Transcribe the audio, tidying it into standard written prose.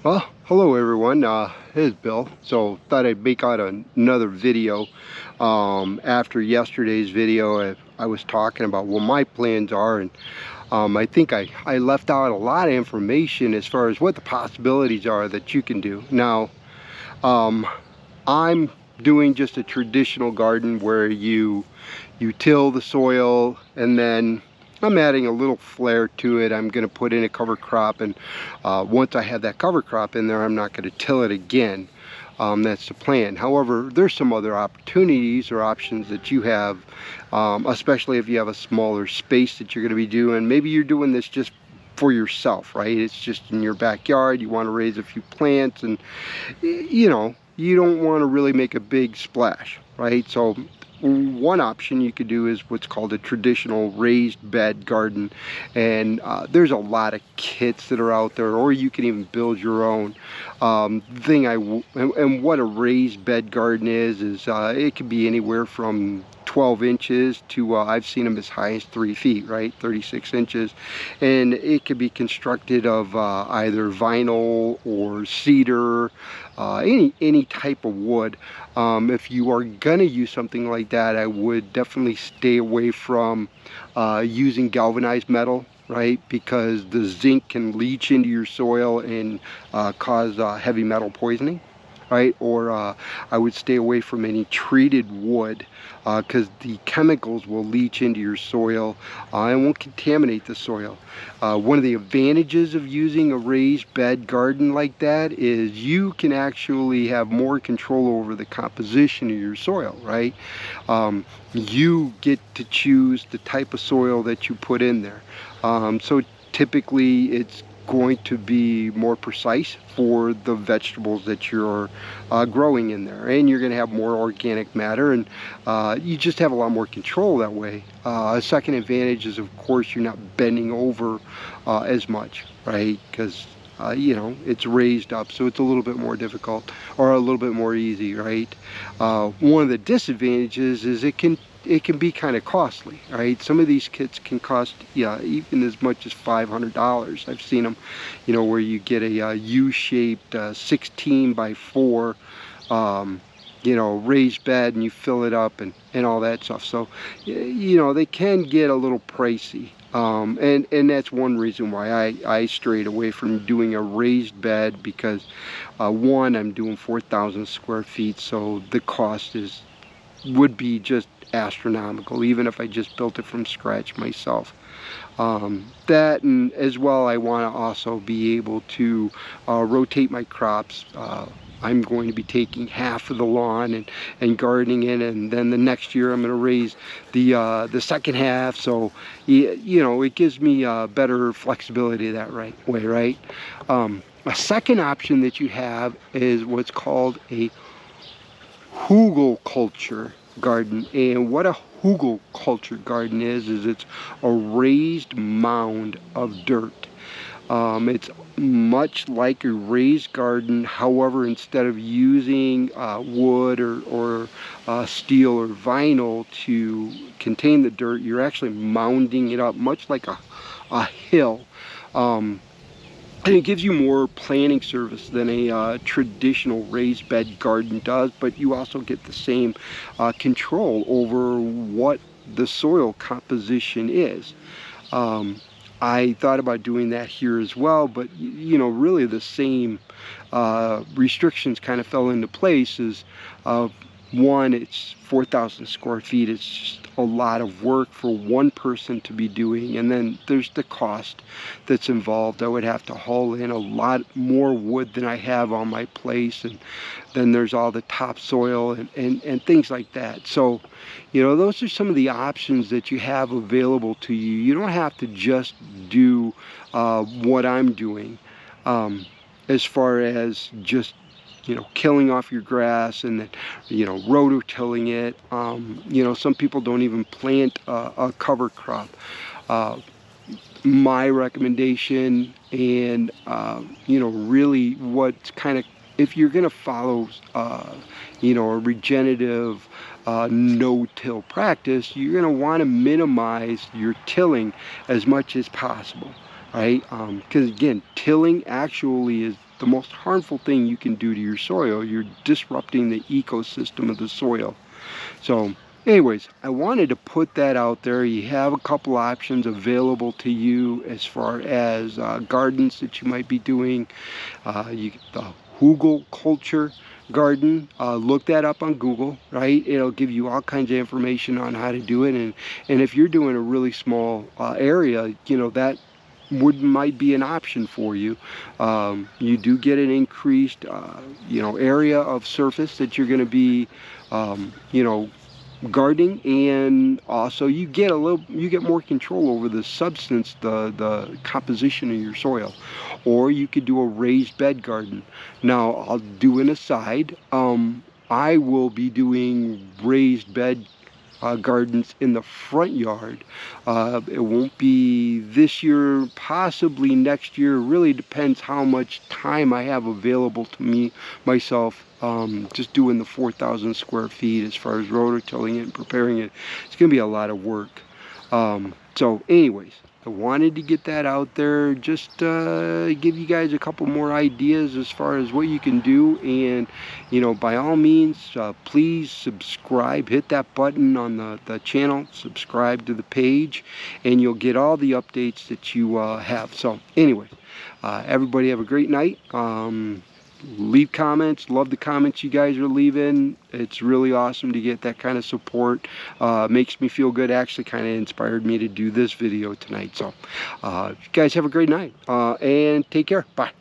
Well, hello everyone. This is Bill. So thought I'd make out another video. After yesterday's video, I was talking about what my plans are, and I think I left out a lot of information as far as what the possibilities are that you can do. Now, um, I'm doing just a traditional garden where you till the soil, and then I'm adding a little flair to it. I'm going to put in a cover crop, and once I have that cover crop in there, I'm not going to till it again. That's the plan. However, there's some other opportunities or options that you have, especially if you have a smaller space that you're going to be doing. Maybe you're doing this just for yourself, right? It's just in your backyard. You want to raise a few plants, and you don't want to really make a big splash, right? So one option you could do is what's called a traditional raised bed garden, and there's a lot of kits that are out there, or you can even build your own. And what a raised bed garden is it can be anywhere from 12 inches to I've seen them as high as 3 feet, right? 36 inches. And it could be constructed of either vinyl or cedar, any type of wood. If you are gonna use something like that, I would definitely stay away from using galvanized metal, right? Because the zinc can leach into your soil and cause heavy metal poisoning, right? Or I would stay away from any treated wood because the chemicals will leach into your soil and won't contaminate the soil. One of the advantages of using a raised bed garden like that is you can actually have more control over the composition of your soil, right? You get to choose the type of soil that you put in there. So typically it's going to be more precise for the vegetables that you're growing in there, and you're going to have more organic matter, and you just have a lot more control that way. A second advantage is, of course, you're not bending over as much, right? Because it's raised up, so it's a little bit more difficult, or a little bit more easy, right? One of the disadvantages is it can be kind of costly, right? Some of these kits can cost, yeah, even as much as $500. I've seen them, where you get a U-shaped 16 by 4 raised bed, and you fill it up and all that stuff. So they can get a little pricey, and that's one reason why I strayed away from doing a raised bed, because one, I'm doing 4,000 square feet, so the cost would be just astronomical, even if I just built it from scratch myself. That, and as well, I want to also be able to rotate my crops. I'm going to be taking half of the lawn and gardening in, and then the next year I'm going to raise the second half. So it gives me better flexibility that way, right? A second option that you have is what's called a hugelkultur garden. And what a hugelkultur garden is it's a raised mound of dirt. It's much like a raised garden. However, instead of using wood or steel or vinyl to contain the dirt, you're actually mounding it up much like a hill. And it gives you more planting service than a traditional raised bed garden does, but you also get the same control over what the soil composition is. I thought about doing that here as well, but really the same restrictions kind of fell into place. One, it's 4,000 square feet. It's just a lot of work for one person to be doing. And then there's the cost that's involved. I would have to haul in a lot more wood than I have on my place. And then there's all the topsoil and things like that. So, those are some of the options that you have available to you. You don't have to just do what I'm doing as far as just killing off your grass and then rototilling it. Some people don't even plant a cover crop. My recommendation, and really what's kind of, if you're going to follow a regenerative no-till practice, you're going to want to minimize your tilling as much as possible, right? Because again, tilling actually is the most harmful thing you can do to your soil. You're disrupting the ecosystem of the soil. So anyways, I wanted to put that out there. You have a couple options available to you as far as gardens that you might be doing. The hugelkultur garden, look that up on Google, right? It'll give you all kinds of information on how to do it. And if you're doing a really small area, you know, that might be an option for you. You do get an increased you know, area of surface that you're going to be you know, gardening, and also you get more control over the substance, the composition of your soil. Or you could do a raised bed garden. Now I'll do an aside, I will be doing raised bed gardens in the front yard. It won't be this year, possibly next year. It really depends how much time I have available to myself. Just doing the 4,000 square feet as far as rototilling it and preparing it, it's gonna be a lot of work. So anyways, I wanted to get that out there, just give you guys a couple more ideas as far as what you can do. And you know, by all means, please subscribe, hit that button on the channel, subscribe to the page, and you'll get all the updates that you have. So anyways, everybody have a great night. Leave comments. Love the comments you guys are leaving. It's really awesome to get that kind of support. Makes me feel good. Actually kind of inspired me to do this video tonight. So you guys have a great night, and take care. Bye.